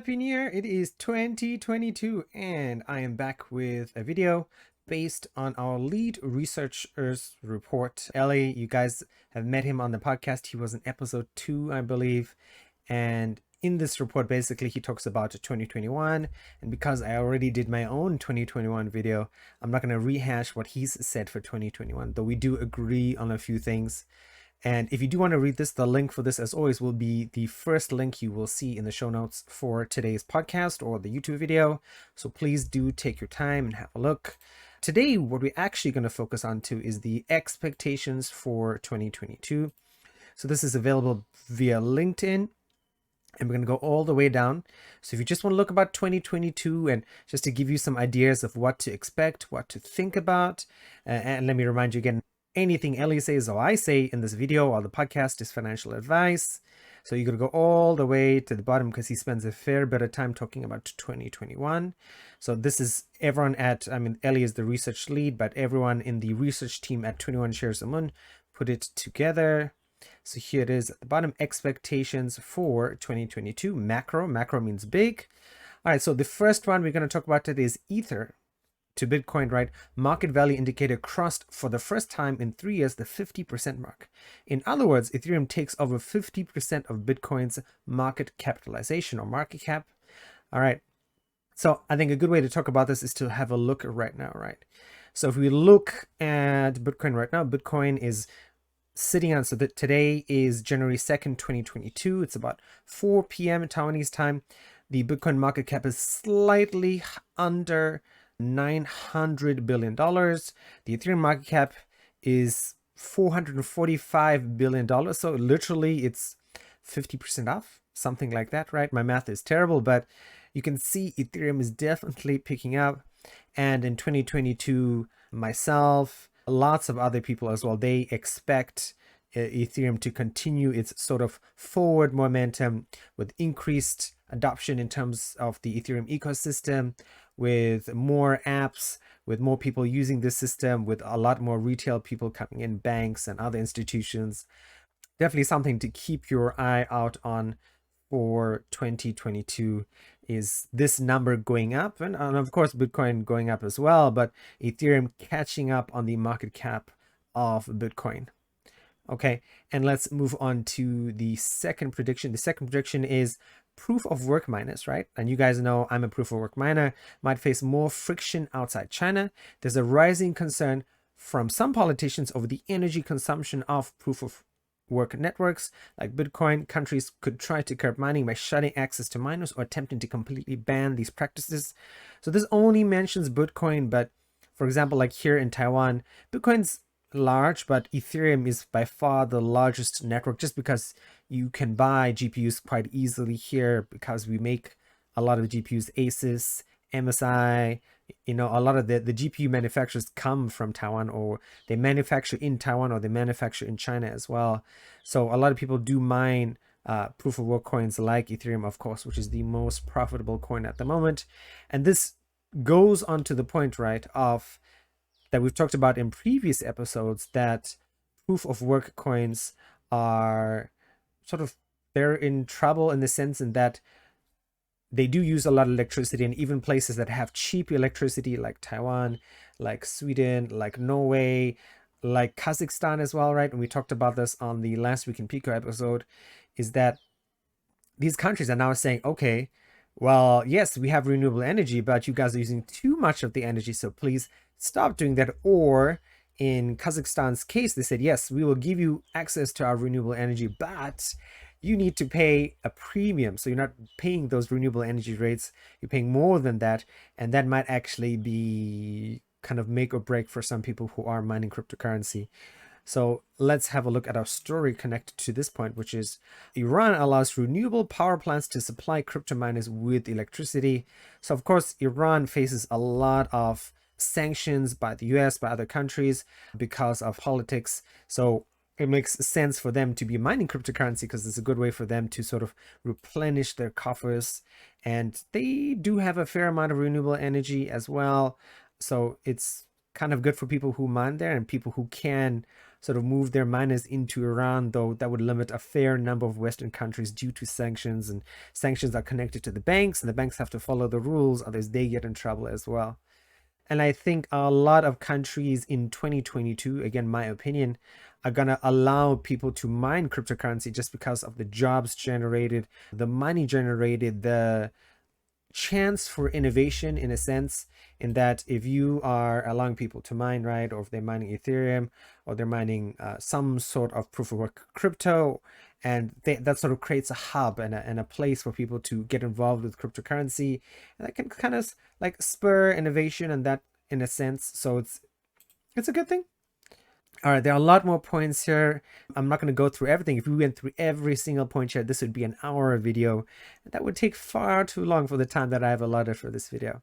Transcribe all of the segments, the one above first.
Happy New Year! It is 2022 and I am back with a video based on our lead researcher's report. Ellie, you guys have met him on the podcast. He was in episode 2, I believe. And in this report, basically, he talks about 2021. And because I already did my own 2021 video, I'm not going to rehash what he's said for 2021, though we do agree on a few things. And if you do want to read this, the link for this, as always, will be the first link you will see in the show notes for today's podcast or the YouTube video. So please do take your time and have a look. Today, what we're actually going to focus on is the expectations for 2022. So this is available via LinkedIn. And we're going to go all the way down. So if you just want to look about 2022 and just to give you some ideas of what to expect, what to think about, and let me remind you again, anything Ellie says or I say in this video or the podcast is financial advice. So you're going to go all the way to the bottom because he spends a fair bit of time talking about 2021. So this is everyone Ellie is the research lead, but everyone in the research team at 21 Shares a Month put it together. So here it is at the bottom, expectations for 2022, macro. Macro means big. All right, so the first one we're going to talk about today is Ether to Bitcoin, right? Market value indicator crossed for the first time in 3 years the 50% mark. In other words, Ethereum takes over 50% of Bitcoin's market capitalization or market cap. All right. So I think a good way to talk about this is to have a look right now, right? So if we look at Bitcoin right now, Bitcoin is sitting on, so that today is January 2nd, 2022. It's about 4 p.m. Taiwanese time. The Bitcoin market cap is slightly under $900 billion. The Ethereum market cap is $445 billion. So literally it's 50% off, something like that, right? My math is terrible, but you can see Ethereum is definitely picking up. And in 2022, myself, lots of other people as well, they expect Ethereum to continue its sort of forward momentum with increased adoption in terms of the Ethereum ecosystem, with more apps, with more people using the system, with a lot more retail people coming in, banks and other institutions. Definitely something to keep your eye out on for 2022 is this number going up, and of course Bitcoin going up as well, but Ethereum catching up on the market cap of Bitcoin. Okay, and let's move on to the second prediction. The second prediction is proof of work miners, right? And you guys know I'm a proof of work miner, might face more friction outside China. There's a rising concern from some politicians over the energy consumption of proof of work networks like Bitcoin. Countries could try to curb mining by shutting access to miners or attempting to completely ban these practices. So this only mentions Bitcoin, but for example, like here in Taiwan, Bitcoin's large, but Ethereum is by far the largest network, just because you can buy GPUs quite easily here because we make a lot of GPUs, ASUS, MSI, a lot of the GPU manufacturers come from Taiwan, or they manufacture in Taiwan, or they manufacture in China as well. So a lot of people do mine proof of work coins like Ethereum, of course, which is the most profitable coin at the moment. And this goes on to the point, right, of that we've talked about in previous episodes, that proof of work coins are they're in trouble in the sense in that they do use a lot of electricity, and even places that have cheap electricity like Taiwan, like Sweden, like Norway, like Kazakhstan as well, right? And we talked about this on the Last Week in Pico episode, is that these countries are now saying, okay, well, yes, we have renewable energy, but you guys are using too much of the energy, so please stop doing that. Or in Kazakhstan's case, they said, yes, we will give you access to our renewable energy, but you need to pay a premium. So you're not paying those renewable energy rates, you're paying more than that. And that might actually be kind of make or break for some people who are mining cryptocurrency. So let's have a look at our story connected to this point, which is Iran allows renewable power plants to supply crypto miners with electricity. So of course, Iran faces a lot of sanctions by the US, by other countries because of politics. So it makes sense for them to be mining cryptocurrency because it's a good way for them to sort of replenish their coffers. And they do have a fair amount of renewable energy as well. So it's kind of good for people who mine there and people who can sort of move their miners into Iran, though that would limit a fair number of Western countries due to sanctions, and sanctions are connected to the banks, and the banks have to follow the rules, otherwise they get in trouble as well. And I think a lot of countries in 2022, again, my opinion, are going to allow people to mine cryptocurrency just because of the jobs generated, the money generated, the chance for innovation, in a sense, in that if you are allowing people to mine, right, or if they're mining Ethereum, or they're mining some sort of proof of work crypto, and that sort of creates a hub and a place for people to get involved with cryptocurrency, and that can kind of like spur innovation, and that, in a sense, so it's a good thing. All right, there are a lot more points here. I'm not going to go through everything. If we went through every single point here, this would be an hour video. That would take far too long for the time that I have allotted for this video.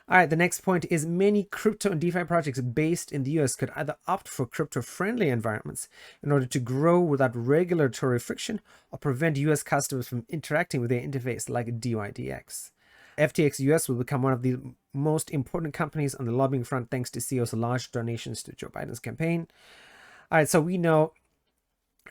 All right, the next point is many crypto and DeFi projects based in the US could either opt for crypto-friendly environments in order to grow without regulatory friction, or prevent US customers from interacting with their interface like DYDX. FTX US will become one of the most important companies on the lobbying front thanks to CEO's large donations to Joe Biden's campaign. All right, so we know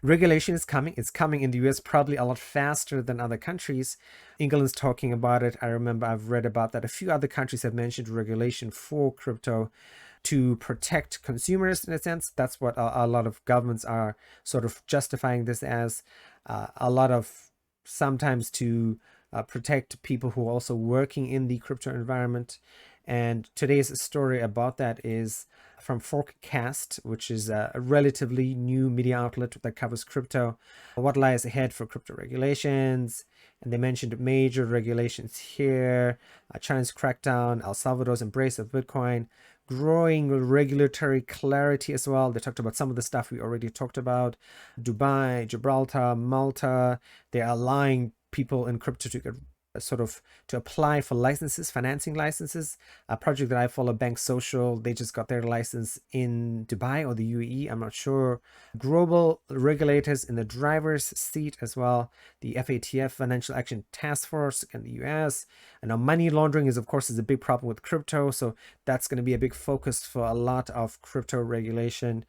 regulation is coming. It's coming in the US probably a lot faster than other countries. England's talking about it. I remember I've read about that. A few other countries have mentioned regulation for crypto to protect consumers, in a sense. That's what a lot of governments are sort of justifying this as. A lot of sometimes to protect people who are also working in the crypto environment. And today's story about that is from Forecast, which is a relatively new media outlet that covers crypto. What lies ahead for crypto regulations? And they mentioned major regulations here: China's crackdown, El Salvador's embrace of Bitcoin, growing regulatory clarity as well. They talked about some of the stuff we already talked about: Dubai, Gibraltar, Malta. They're allowing people in crypto to get sort of to apply for licenses, financing licenses. A project that I follow, Bank Social, they just got their license in Dubai or the UAE, I'm not sure. Global regulators in the driver's seat as well. The FATF, Financial Action Task Force in the US. And now money laundering is, of course, is a big problem with crypto, so that's going to be a big focus for a lot of crypto regulation,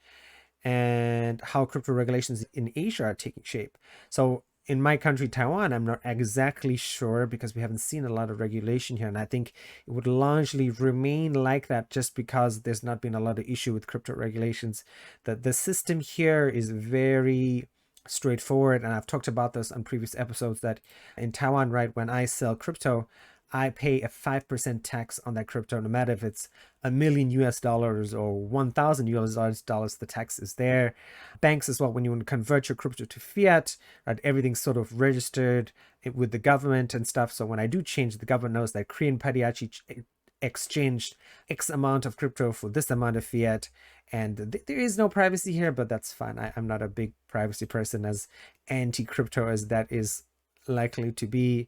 and how crypto regulations in Asia are taking shape. So in my country, Taiwan, I'm not exactly sure because we haven't seen a lot of regulation here. And I think it would largely remain like that just because there's not been a lot of issue with crypto regulations. The system here is very straightforward. And I've talked about this on previous episodes that in Taiwan, right, when I sell crypto, I pay a 5% tax on that crypto, no matter if it's $1 million or 1,000 US dollars, the tax is there. Banks as well, when you want to convert your crypto to fiat, right, everything's sort of registered with the government and stuff. So when I do change, the government knows that Korean Padiachi exchanged X amount of crypto for this amount of fiat. And there is no privacy here, but that's fine. I'm not a big privacy person, as anti-crypto as that is likely to be.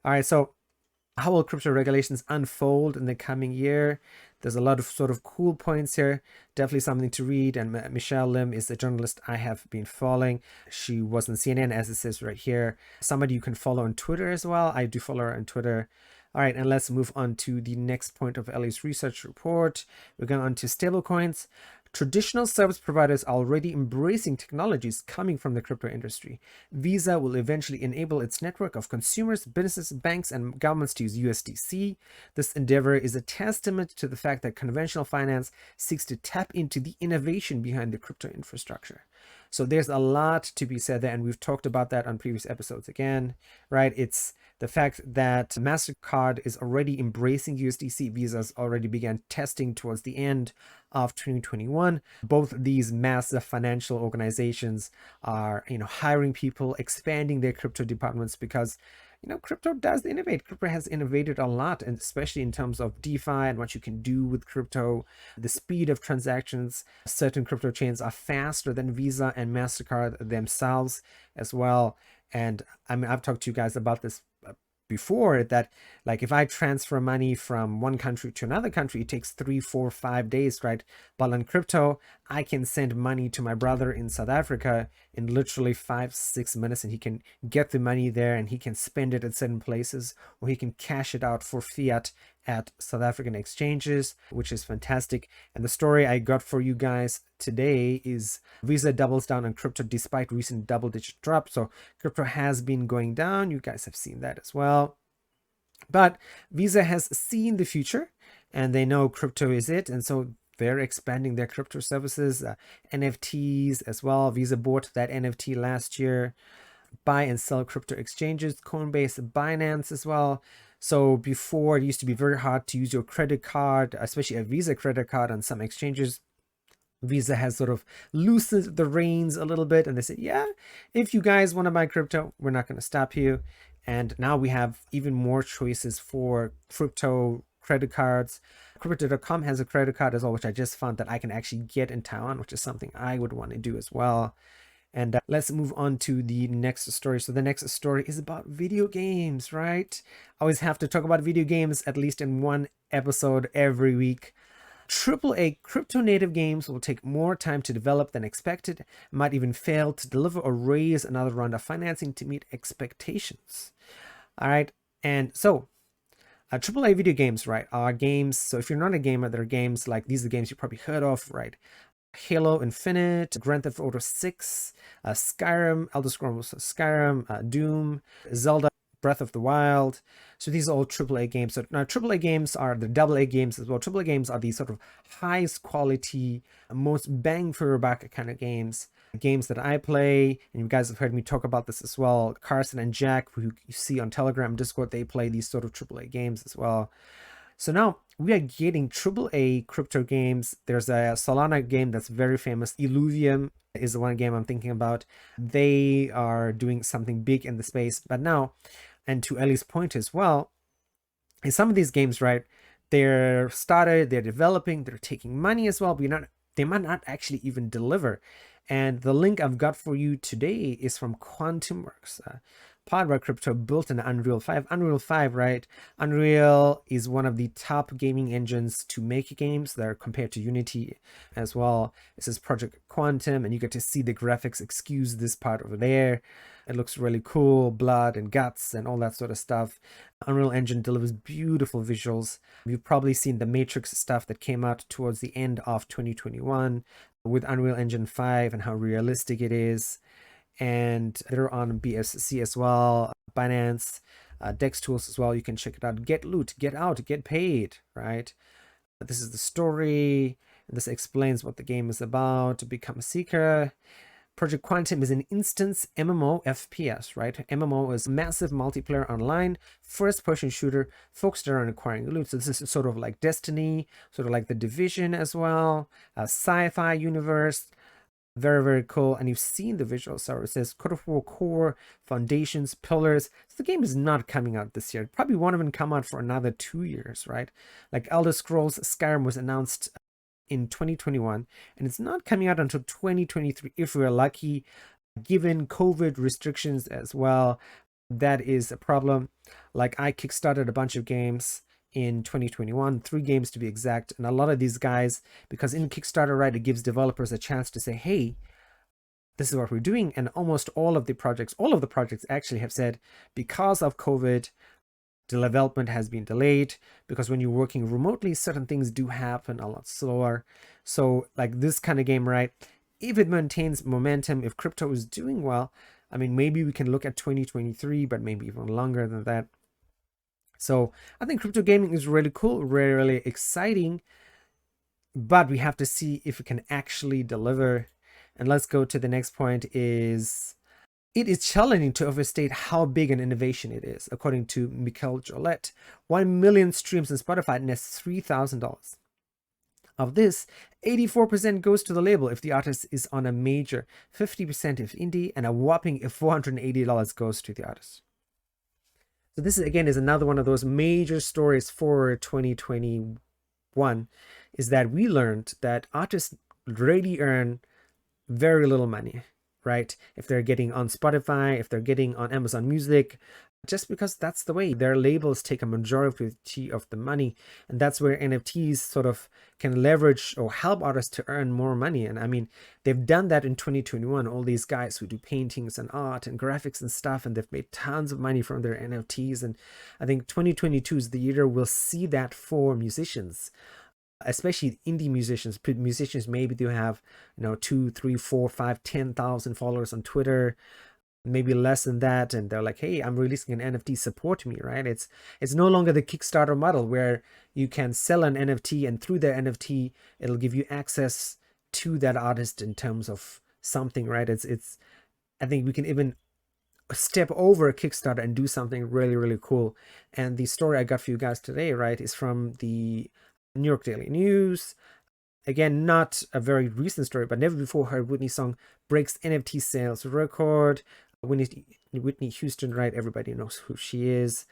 All right, so how will crypto regulations unfold in the coming year? There's a lot of sort of cool points here. Definitely something to read. And Michelle Lim is a journalist I have been following. She was on CNN, as it says right here. Somebody you can follow on Twitter as well. I do follow her on Twitter. All right, and let's move on to the next point of Ellie's research report. We're going on to stablecoins. Traditional service providers are already embracing technologies coming from the crypto industry. Visa will eventually enable its network of consumers, businesses, banks, and governments to use USDC. This endeavor is a testament to the fact that conventional finance seeks to tap into the innovation behind the crypto infrastructure. So there's a lot to be said there, and we've talked about that on previous episodes again, right? It's the fact that MasterCard is already embracing USDC. Visa's already began testing towards the end of 2021. Both these massive financial organizations are, hiring people, expanding their crypto departments because, crypto does innovate. Crypto has innovated a lot, and especially in terms of DeFi and what you can do with crypto, the speed of transactions. Certain crypto chains are faster than Visa and MasterCard themselves as well. And I mean, I've talked to you guys about this before, that like if I transfer money from one country to another country, it takes 3, 4, 5 days, right? But on crypto, I can send money to my brother in South Africa in literally 5, 6 minutes, and he can get the money there and he can spend it at certain places, or he can cash it out for fiat at South African exchanges, which is fantastic. And the story I got for you guys today is Visa doubles down on crypto despite recent double-digit drop. So crypto has been going down. You guys have seen that as well. But Visa has seen the future and they know crypto is it. And so they're expanding their crypto services, NFTs as well. Visa bought that NFT last year. Buy and sell crypto exchanges, Coinbase, Binance as well. So before, it used to be very hard to use your credit card, especially a Visa credit card on some exchanges. Visa has sort of loosened the reins a little bit, and they said, yeah, if you guys want to buy crypto, we're not going to stop you. And now we have even more choices for crypto credit cards. Crypto.com has a credit card as well, which I just found that I can actually get in Taiwan, which is something I would want to do as well. And let's move on to the next story. So the next story is about video games, right? I always have to talk about video games at least in one episode every week. AAA crypto native games will take more time to develop than expected, might even fail to deliver or raise another round of financing to meet expectations. All right. And so AAA video games, right, are games. So if you're not a gamer, there are games like these are the games you probably heard of, right? Halo Infinite, Grand Theft Auto 6, Skyrim, Elder Scrolls Skyrim, Doom, Zelda, Breath of the Wild. So these are all AAA games. So now AAA games are the AA games as well. AAA games are these sort of highest quality, most bang for your buck kind of games. Games that I play, and you guys have heard me talk about this as well. Carson and Jack, who you see on Telegram, Discord, they play these sort of AAA games as well. So now we are getting AAA crypto games. There's a Solana game that's very famous. Illuvium is the one game I'm thinking about. They are doing something big in the space. But now, and to Ellie's point as well, in some of these games, right, they're started, they're developing, they're taking money as well, but they might not actually even deliver. And the link I've got for you today is from QuantumWorks. Powered by Crypto, built in Unreal 5. Unreal 5, right? Unreal is one of the top gaming engines to make games. They're compared to Unity as well. This is Project Quantum, and you get to see the graphics. Excuse this part over there. It looks really cool, blood and guts and all that sort of stuff. Unreal Engine delivers beautiful visuals. You've probably seen the Matrix stuff that came out towards the end of 2021 with Unreal Engine 5 and how realistic it is. And they're on BSC as well, Binance, Dex Tools as well. You can check it out. Get loot, get out, get paid, right? This is the story. This explains what the game is about. To become a seeker. Project Quantum is an instance MMO FPS, right? MMO is massive multiplayer online, first-person shooter focused around acquiring loot. So this is sort of like Destiny, sort of like The Division as well, a sci-fi universe. Very, very cool. And you've seen the visuals. So it says Code of War Core, Foundations, Pillars. So the game is not coming out this year. It probably won't even come out for another 2 years, right? Like Elder Scrolls Skyrim was announced in 2021, and it's not coming out until 2023 if we're lucky, given COVID restrictions as well. That is a problem. Like I kickstarted a bunch of games in 2021, 3 games to be exact, and a lot of these guys, because in Kickstarter, right, it gives developers a chance to say, hey, this is what we're doing. And almost all of the projects actually have said, because of COVID, the development has been delayed, because when you're working remotely, certain things do happen a lot slower. So like this kind of game, right, if it maintains momentum, if crypto is doing well, I mean, maybe we can look at 2023, but maybe even longer than that. So I think crypto gaming is really cool, really, really exciting, but we have to see if it can actually deliver. And let's go to the next point is, it is challenging to overstate how big an innovation it is. According to 𝕃𝕚𝕜𝕚𝕚, 1 million streams on Spotify nests $3,000. Of this, 84% goes to the label if the artist is on a major, 50% if indie, and a whopping $480 goes to the artist. So this is, again, is another one of those major stories for 2021, is that we learned that artists really earn very little money, right? If they're getting on Spotify, if they're getting on Amazon Music, just because that's the way their labels take a majority of the money, and that's where NFTs sort of can leverage or help artists to earn more money. And I mean, they've done that in 2021. All these guys who do paintings and art and graphics and stuff, and they've made tons of money from their NFTs. And I think 2022 is the year we'll see that for musicians, especially indie musicians. Maybe they have 2, 3, 4, 5, 10,000 followers on Twitter, maybe less than that, and they're like, hey, I'm releasing an NFT, support me, right? It's no longer the Kickstarter model where you can sell an NFT, and through the NFT it'll give you access to that artist in terms of something, right? It's I think we can even step over Kickstarter and do something really, really cool. And the story I got for you guys today, right, is from the New York Daily News. Again, not a very recent story, but never before heard Whitney song breaks NFT sales record. Whitney Houston, right? Everybody knows who she is.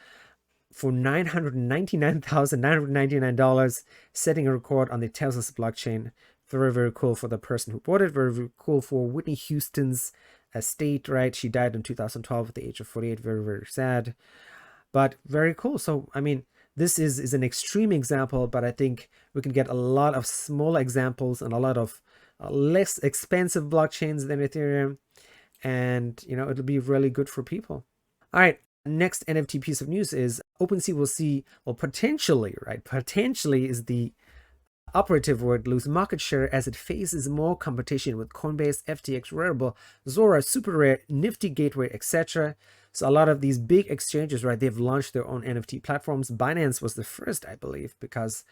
For $999,999, setting a record on the Tesla's blockchain. Very, very cool for the person who bought it. Very, very cool for Whitney Houston's estate, right? She died in 2012 at the age of 48. Very, very sad, but very cool. So, I mean, this is an extreme example, but I think we can get a lot of small examples and a lot of less expensive blockchains than Ethereum. And, it'll be really good for people. All right. Next NFT piece of news is OpenSea will see, well, potentially, right? Potentially is the operative word, lose market share as it faces more competition with Coinbase, FTX, Rarible, Zora, Super Rare, Nifty Gateway, etc. So a lot of these big exchanges, right, they've launched their own NFT platforms. Binance was the first, I believe, because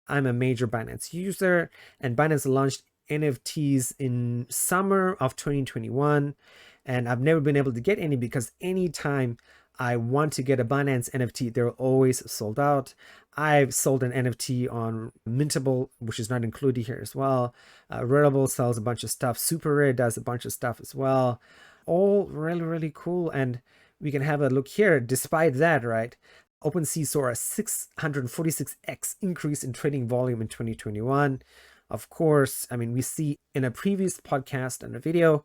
I'm a major Binance user, and Binance launched NFTs in summer of 2021, and I've never been able to get any because anytime I want to get a Binance NFT, they're always sold out. I've sold an NFT on Mintable, which is not included here as well. Rarible sells a bunch of stuff. Super Rare does a bunch of stuff as well. All really, really cool. And we can have a look here. Despite that, right, OpenSea saw a 646x increase in trading volume in 2021. Of course, I mean, we see in a previous podcast and a video,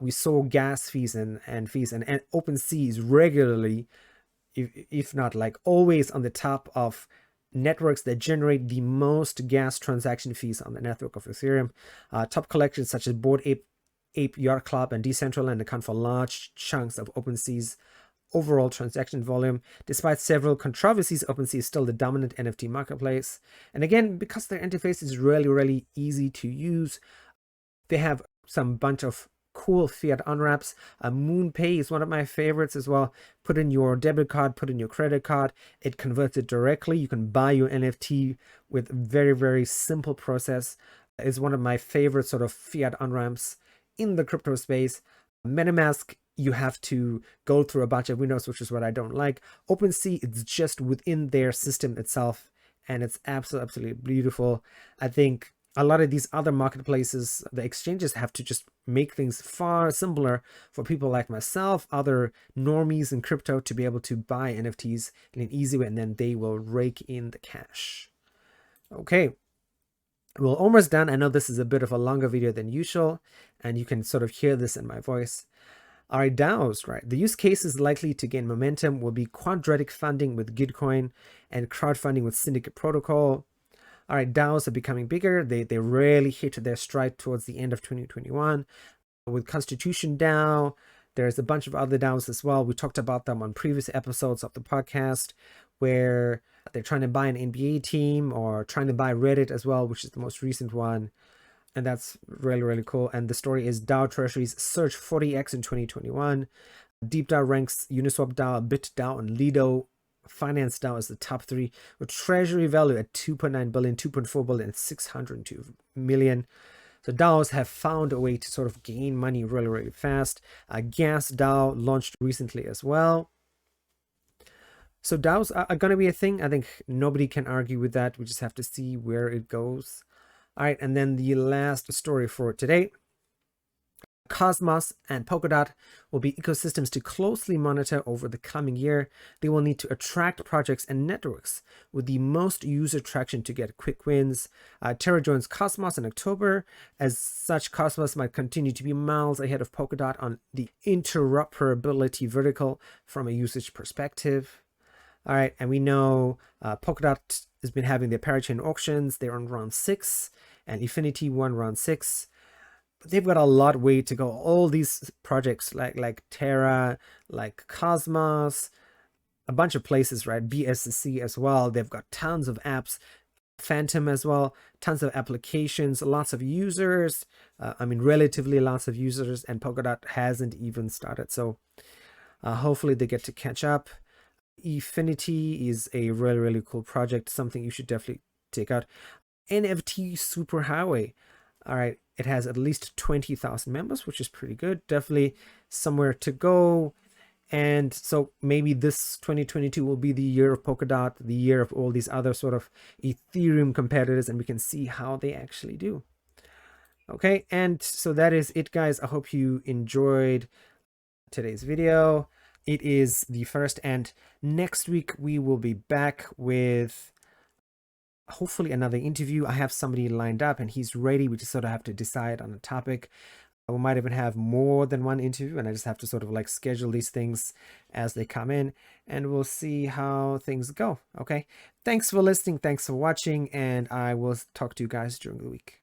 we saw gas fees and fees, and OpenSea is regularly, if not like always, on the top of networks that generate the most gas transaction fees on the network of Ethereum. Top collections such as Bored Ape Yacht Club and Decentraland account for large chunks of OpenSea's overall transaction volume. Despite several controversies, OpenSea is still the dominant NFT marketplace. And again, because their interface is really, really easy to use, they have some bunch of cool fiat on-ramps. MoonPay is one of my favorites as well. Put in your debit card, put in your credit card, it converts it directly. You can buy your NFT with a very, very simple process. It's one of my favorite sort of fiat on-ramps in the crypto space. MetaMask, you have to go through a bunch of windows, which is what I don't like. OpenSea, it's just within their system itself, and it's absolutely beautiful. I think a lot of these other marketplaces, the exchanges, have to just make things far simpler for people like myself, other normies in crypto, to be able to buy NFTs in an easy way, and then they will rake in the cash. Okay, we're almost done. I know this is a bit of a longer video than usual, and you can sort of hear this in my voice. All right, DAOs, right? The use cases likely to gain momentum will be quadratic funding with Gitcoin and crowdfunding with Syndicate Protocol. All right, DAOs are becoming bigger. They really hit their stride towards the end of 2021. With Constitution DAO, there's a bunch of other DAOs as well. We talked about them on previous episodes of the podcast, where they're trying to buy an NBA team or trying to buy Reddit as well, which is the most recent one. And that's really, really cool. And the story is DAO treasuries surged 40x in 2021. DeepDAO ranks Uniswap DAO, BitDAO, and Lido Finance DAO as the top three, with treasury value at 2.9 billion, 2.4 billion, and 602 million. So DAOs have found a way to sort of gain money really, really fast. Gas DAO launched recently as well. So DAOs are going to be a thing. I think nobody can argue with that. We just have to see where it goes. All right, and then the last story for today. Cosmos and Polkadot will be ecosystems to closely monitor over the coming year. They will need to attract projects and networks with the most user traction to get quick wins. Terra joins Cosmos in October. As such, Cosmos might continue to be miles ahead of Polkadot on the interoperability vertical from a usage perspective. All right, and we know Polkadot has been having their parachain auctions. They're on round 6, and Ethereum won round 6. They've got a lot way to go. All these projects like Terra, like Cosmos, a bunch of places, right? BSC as well. They've got tons of apps. Phantom as well, tons of applications, lots of users. Relatively lots of users, and Polkadot hasn't even started. So hopefully they get to catch up. Efinity is a really, really cool project, something you should definitely take out. NFT Superhighway. All right, it has at least 20,000 members, which is pretty good. Definitely somewhere to go. And so maybe this 2022 will be the year of Polkadot, the year of all these other sort of Ethereum competitors, and we can see how they actually do. Okay, and so that is it, guys. I hope you enjoyed today's video. It is the first, and next week we will be back with hopefully another interview. I have somebody lined up and he's ready. We just sort of have to decide on a topic. We might even have more than one interview, and I just have to sort of like schedule these things as they come in, and we'll see how things go. Okay, thanks for listening, thanks for watching, and I will talk to you guys during the week.